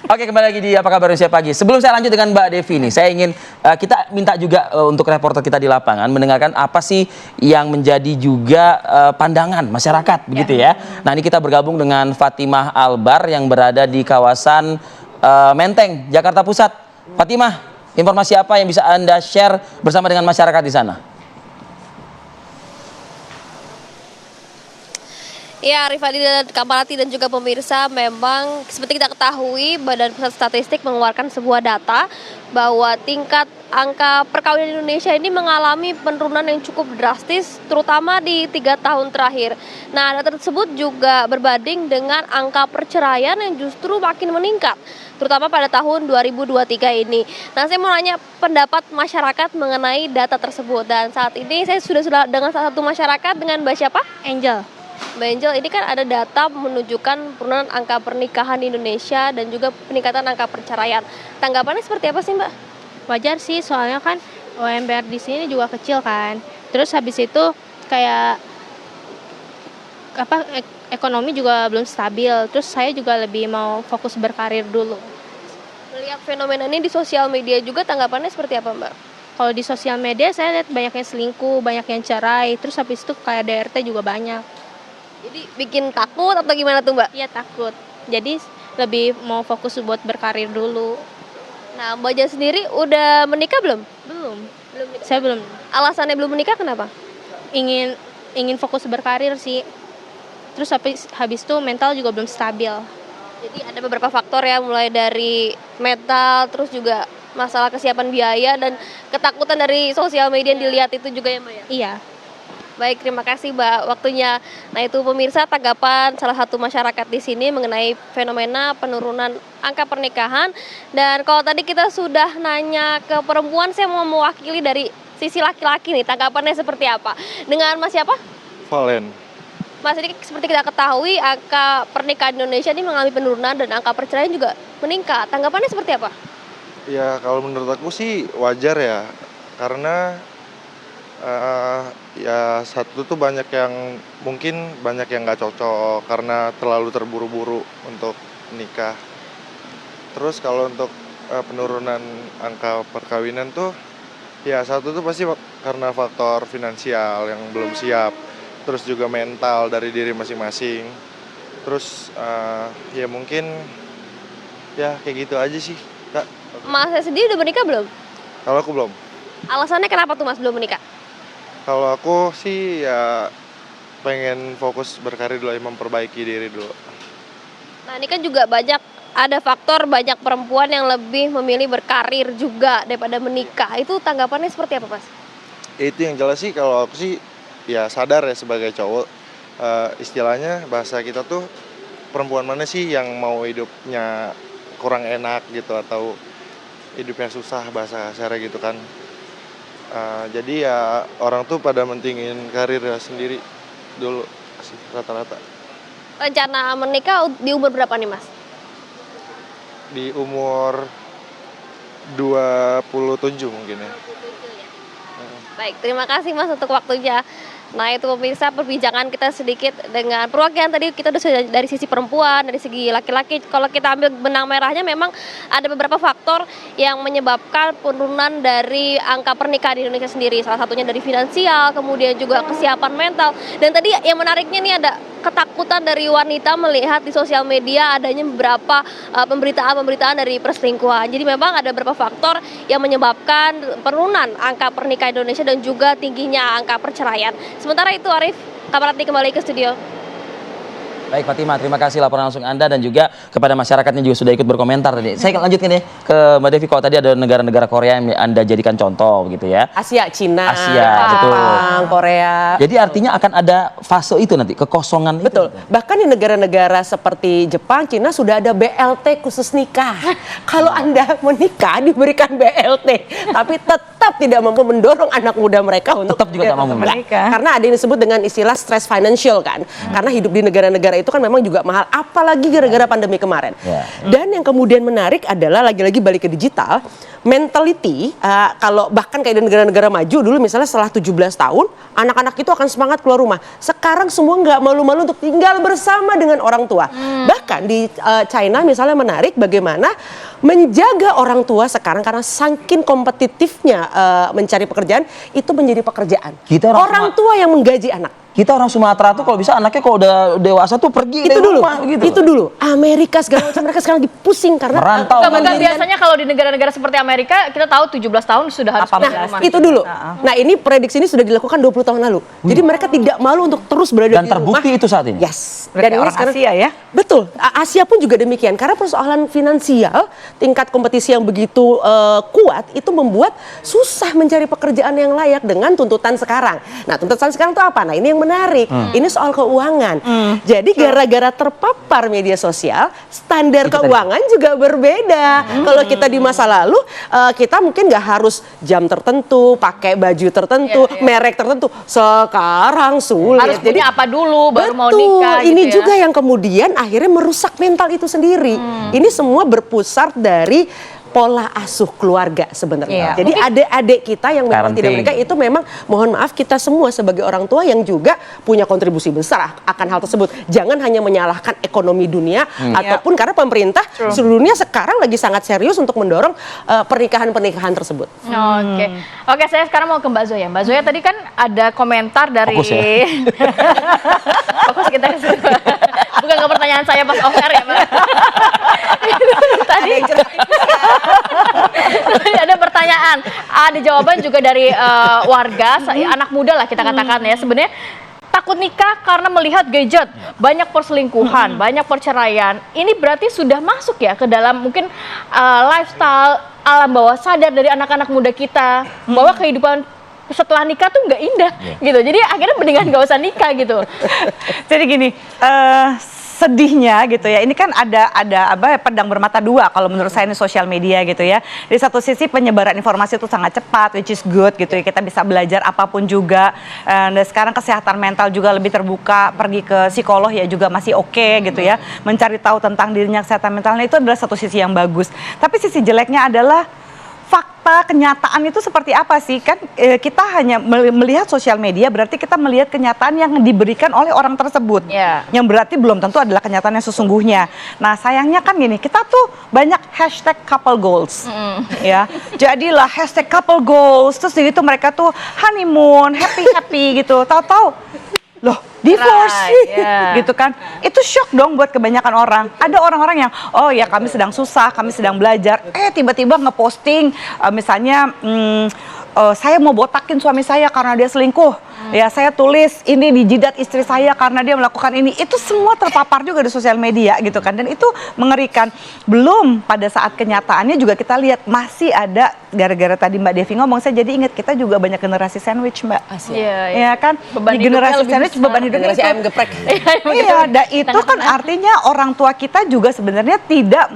Oke, kembali lagi di Apa Kabar Indonesia Pagi. Sebelum saya lanjut dengan Mbak Devi nih, saya ingin kita minta juga untuk reporter kita di lapangan mendengarkan apa sih yang menjadi juga pandangan masyarakat, begitu ya. Nah, ini kita bergabung dengan Fatimah Albar yang berada di kawasan Menteng, Jakarta Pusat. Fatimah, informasi apa yang bisa Anda share bersama dengan masyarakat di sana? Ya, Rifadi dan Kamarati dan juga pemirsa, memang seperti kita ketahui Badan Pusat Statistik mengeluarkan sebuah data bahwa tingkat angka perkawinan Indonesia ini mengalami penurunan yang cukup drastis, terutama di 3 tahun terakhir. Nah, data tersebut juga berbanding dengan angka perceraian yang justru makin meningkat, terutama pada tahun 2023 ini. Nah, saya mau nanya pendapat masyarakat mengenai data tersebut. Dan saat ini saya sudah dengan salah satu masyarakat, dengan Mbak siapa? Angel. Mbak Angel, ini kan ada data menunjukkan penurunan angka pernikahan di Indonesia dan juga peningkatan angka perceraian. Tanggapannya seperti apa sih, Mbak? Wajar sih, soalnya kan UMR di sini juga kecil kan. Terus habis itu kayak ekonomi juga belum stabil. Terus saya juga lebih mau fokus berkarir dulu. Melihat fenomena ini di sosial media juga, tanggapannya seperti apa, Mbak? Kalau di sosial media saya lihat banyak yang selingkuh, banyak yang cerai. Terus habis itu kayak DRT juga banyak. Jadi bikin takut atau gimana tuh, Mbak? Iya, takut. Jadi lebih mau fokus buat berkarir dulu. Nah, Mbak Jan sendiri udah menikah belum? Belum. Belum menikah. Saya belum. Alasannya belum menikah kenapa? Ingin fokus berkarir sih. Terus habis itu mental juga belum stabil. Jadi ada beberapa faktor ya, mulai dari mental, terus juga masalah kesiapan biaya dan ketakutan dari sosial media yang dilihat itu juga ya, Mbak ya? Iya. Baik, terima kasih Mbak waktunya. Nah, itu pemirsa tanggapan salah satu masyarakat di sini mengenai fenomena penurunan angka pernikahan. Dan kalau tadi kita sudah nanya ke perempuan, saya mau mewakili dari sisi laki-laki nih, tanggapannya seperti apa? Dengan Mas siapa? Valen. Mas, ini seperti kita ketahui angka pernikahan Indonesia ini mengalami penurunan dan angka perceraian juga meningkat. Tanggapannya seperti apa? Ya kalau menurut aku sih wajar ya, karena ya satu tuh mungkin banyak yang nggak cocok karena terlalu terburu-buru untuk nikah. Terus kalau untuk penurunan angka perkawinan tuh ya satu tuh pasti karena faktor finansial yang belum siap, terus juga mental dari diri masing-masing. Terus ya mungkin ya kayak gitu aja sih, Kak. Mas sendiri udah menikah belum? Kalau aku belum. Alasannya kenapa tuh Mas belum menikah? Kalau aku sih ya pengen fokus berkarir dulu, memperbaiki diri dulu. Nah, ini kan juga ada faktor banyak perempuan yang lebih memilih berkarir juga daripada menikah. Itu tanggapannya seperti apa, Mas? Itu yang jelas sih, kalau aku sih ya sadar ya sebagai cowok, istilahnya bahasa kita tuh perempuan mana sih yang mau hidupnya kurang enak gitu atau hidupnya susah, bahasa kasarnya gitu kan. Jadi ya orang tuh pada mentingin karir ya sendiri dulu sih rata-rata. Rencana menikah di umur berapa nih, Mas? Di umur 27 mungkin ya. Baik, terima kasih Mas untuk waktunya. Nah, itu pemirsa perbincangan kita sedikit dengan perwakilan tadi kita sudah dari sisi perempuan, dari segi laki-laki. Kalau kita ambil benang merahnya memang ada beberapa faktor yang menyebabkan penurunan dari angka pernikahan di Indonesia sendiri. Salah satunya dari finansial, kemudian juga kesiapan mental. Dan tadi yang menariknya nih ada ketakutan dari wanita melihat di sosial media adanya beberapa pemberitaan-pemberitaan dari perselingkuhan. Jadi memang ada beberapa faktor yang menyebabkan penurunan angka pernikahan Indonesia dan juga tingginya angka perceraian. Sementara itu Arif, Kamarati kembali ke studio. Baik Fatimah, terima kasih laporan langsung Anda dan juga kepada masyarakatnya juga sudah ikut berkomentar tadi. Saya lanjutkan ya ke Mbak Devi. Kalau tadi ada negara-negara Korea yang Anda jadikan contoh gitu ya. Asia, Cina, Jepang, Korea. Jadi artinya akan ada fase itu nanti, kekosongan itu. Betul. Bahkan di negara-negara seperti Jepang, Cina sudah ada BLT khusus nikah. Kalau Anda menikah diberikan BLT, tapi tetap tidak mampu mendorong anak muda mereka untuk Tetap juga tak mampu menikah. Karena ada yang disebut dengan istilah stress financial kan. Karena hidup di negara-negara itu kan memang juga mahal, apalagi gara-gara pandemi kemarin. Dan yang kemudian menarik adalah lagi-lagi balik ke digital, mentality, kalau bahkan kayak di negara-negara maju dulu misalnya setelah 17 tahun, anak-anak itu akan semangat keluar rumah. Sekarang semua nggak malu-malu untuk tinggal bersama dengan orang tua. Bahkan di China misalnya menarik bagaimana menjaga orang tua sekarang karena saking kompetitifnya mencari pekerjaan, itu menjadi pekerjaan. Orang tua yang menggaji anak. Kita orang Sumatera tuh kalau bisa anaknya kalau udah dewasa tuh pergi Itu dari dulu, rumah gitu. itu dulu. Amerika segala macam mereka sekarang lagi pusing karena Merantau. Bahkan biasanya kalau di negara-negara seperti Amerika kita tahu 17 tahun sudah harus keluar Nah, rumah. itu dulu. Nah, ini prediksi ini sudah dilakukan 20 tahun lalu. Jadi mereka tidak malu untuk terus berada Dan di rumah. terbukti itu saat ini. Yes. Berarti ini orang Asia ya? Betul. Asia pun juga demikian. Karena persoalan finansial, tingkat kompetisi yang begitu kuat itu membuat susah mencari pekerjaan yang layak dengan tuntutan sekarang. Nah, tuntutan sekarang itu apa? Nah, ini yang menarik. Ini soal keuangan. Jadi gara-gara terpapar media sosial, standar keuangan juga berbeda. Kalau kita di masa lalu, kita mungkin nggak harus jam tertentu, pakai baju tertentu, merek tertentu. Sekarang sulit. Harus punya apa dulu baru mau Betul, nikah ini gitu ya. juga yang kemudian akhirnya merusak mental itu sendiri. Ini semua berpusat dari pola asuh keluarga sebenarnya. Iya. Jadi adik-adik kita yang memang tidak Parenting. menikah itu memang mohon maaf kita semua sebagai orang tua yang juga punya kontribusi besar akan hal tersebut. Jangan hanya menyalahkan ekonomi dunia ataupun karena pemerintah seluruh dunia sekarang lagi sangat serius untuk mendorong pernikahan-pernikahan tersebut. Oke, saya sekarang mau ke Mbak Zoya. Mbak Zoya tadi kan ada komentar dari Fokus ya. Fokus kita ke situ. Bukan ke pertanyaan saya pas off air ya, Mbak. Tadi ada pertanyaan, ada jawaban juga dari warga, anak muda lah kita katakan ya. Sebenarnya takut nikah karena melihat gadget, banyak perselingkuhan, banyak perceraian. Ini berarti sudah masuk ya ke dalam mungkin lifestyle alam bawah sadar dari anak-anak muda kita bahwa kehidupan setelah nikah tuh nggak indah gitu. Jadi akhirnya mendingan nggak usah nikah gitu. Jadi gini, sedihnya gitu ya, ini kan ada apa pedang bermata dua kalau menurut saya ini sosial media gitu ya. Di satu sisi penyebaran informasi itu sangat cepat, which is good gitu ya, kita bisa belajar apapun juga. Dan sekarang kesehatan mental juga lebih terbuka, pergi ke psikolog ya juga masih oke gitu ya, mencari tahu tentang dirinya, kesehatan mentalnya itu adalah satu sisi yang bagus. Tapi sisi jeleknya adalah fakta, kenyataan itu seperti apa sih? Kan kita hanya melihat sosial media, berarti kita melihat kenyataan yang diberikan oleh orang tersebut. Yang berarti belum tentu adalah kenyataan yang sesungguhnya. Nah, sayangnya kan gini, kita tuh banyak hashtag couple goals. Ya, jadilah hashtag couple goals, terus gitu mereka tuh honeymoon, happy-happy gitu. Tahu-tahu loh, divorce gitu kan. Itu shock dong buat kebanyakan orang. Ada orang-orang yang, oh ya kami sedang susah, kami sedang belajar. Tiba-tiba ngeposting misalnya saya mau botakin suami saya karena dia selingkuh. Ya, saya tulis ini di jidat istri saya karena dia melakukan ini. Itu semua terpapar juga di sosial media gitu kan. Dan itu mengerikan. Belum pada saat kenyataannya juga kita lihat masih ada, gara-gara tadi Mbak Devi ngomong, saya jadi ingat kita juga banyak generasi sandwich, Mbak. Ya kan? Beban Di generasi hidupnya sandwich beban hidupnya Generasi itu. ayam geprek. Iya, dan itu kan artinya orang tua kita juga sebenarnya tidak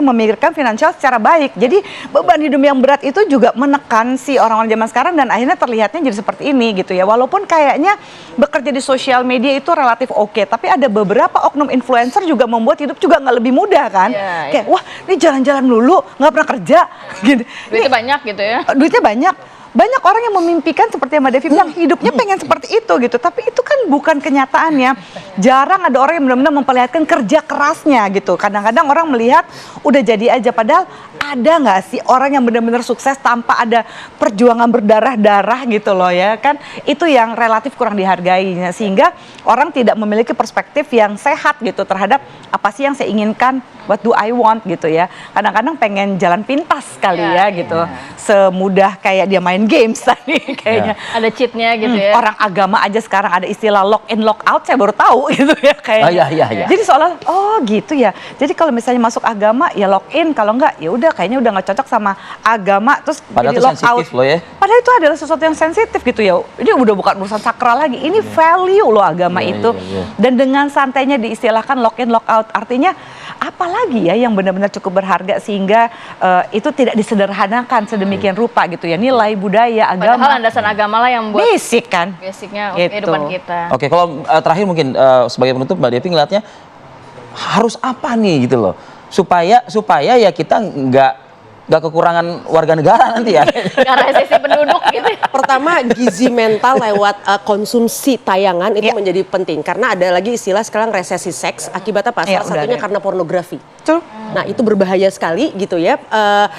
memikirkan finansial secara baik. Jadi beban hidup yang berat itu juga menekan si orang-orang zaman sekarang dan akhirnya terlihatnya jadi seperti ini gitu ya. Walaupun kayaknya bekerja di sosial media itu relatif oke, tapi ada beberapa oknum influencer juga membuat hidup juga nggak lebih mudah kan. Kayak wah, ini jalan-jalan dulu, nggak pernah kerja gitu. Duitnya banyak gitu ya. Duitnya banyak. Banyak orang yang memimpikan seperti yang Mbak Devi bilang, hidupnya pengen seperti itu gitu. Tapi itu kan bukan kenyataannya. Jarang ada orang yang benar-benar memperlihatkan kerja kerasnya gitu. Kadang-kadang orang melihat udah jadi aja. Padahal ada nggak sih orang yang benar-benar sukses tanpa ada perjuangan berdarah-darah gitu loh ya kan. Itu yang relatif kurang dihargai. Sehingga orang tidak memiliki perspektif yang sehat gitu terhadap apa sih yang saya inginkan, what do I want gitu ya. Kadang-kadang pengen jalan pintas kali ya gitu. Semudah kayak dia main games tadi kayaknya. Ada cheatnya gitu ya. Orang agama aja sekarang ada istilah lock in lock out, saya baru tahu gitu ya kayaknya. Iya. Jadi soalnya oh gitu ya. Jadi kalau misalnya masuk agama ya lock in, kalau enggak ya udah kayaknya udah nggak cocok sama agama terus Padahal jadi itu lock out. sensitif loh ya. Padahal itu adalah sesuatu yang sensitif gitu ya. Ini udah bukan urusan sakral lagi. Ini value loh agama itu. Dan dengan santainya diistilahkan lock in lock out. Artinya apalagi ya yang benar-benar cukup berharga sehingga itu tidak disederhanakan sedemikian rupa gitu ya, nilai budaya Padahal agama landasan agama lah yang buat basic kan. basicnya Gitu. kehidupan kita. Oke, kalau terakhir mungkin sebagai penutup Mbak Devi ngeliatnya harus apa nih gitu loh supaya ya kita nggak kekurangan warga negara nanti ya. Karena resesi penduduk gitu. Pertama, gizi mental lewat konsumsi tayangan itu menjadi penting karena ada lagi istilah sekarang resesi seks. Akibatnya apa? Ya, Salah udah satunya ada. karena pornografi. Betul. Nah, itu berbahaya sekali gitu ya.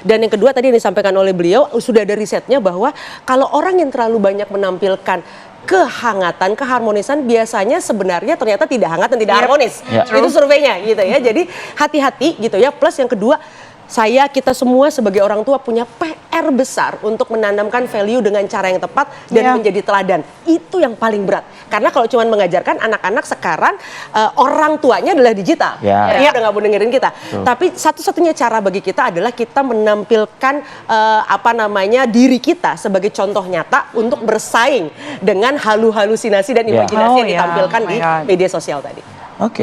Dan yang kedua tadi yang disampaikan oleh beliau sudah ada risetnya bahwa kalau orang yang terlalu banyak menampilkan kehangatan, keharmonisan biasanya sebenarnya ternyata tidak hangat dan tidak harmonis. Yep. Itu surveinya gitu ya. Jadi hati-hati gitu ya. Plus yang kedua, kita semua sebagai orang tua punya PR besar untuk menanamkan value dengan cara yang tepat dan menjadi teladan. Itu yang paling berat. Karena kalau cuma mengajarkan anak-anak sekarang orang tuanya adalah digital. Ya. Mereka udah nggak mau dengerin kita. Tapi satu-satunya cara bagi kita adalah kita menampilkan diri kita sebagai contoh nyata untuk bersaing dengan halusinasi dan imajinasi yang ditampilkan di media sosial tadi. Oke.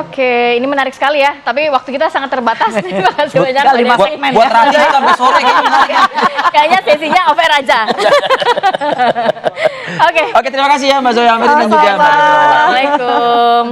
Oke, ini menarik sekali ya. Tapi waktu kita sangat terbatas. Terima kasih banyak Mbak lima Devi. segmen. Buat radio sampai sore kayaknya menarik. Kayaknya sesinya over aja. Oke. Oke, terima kasih ya Mbak Zoya Ahmed dan juga Mbak Devi. Assalamualaikum.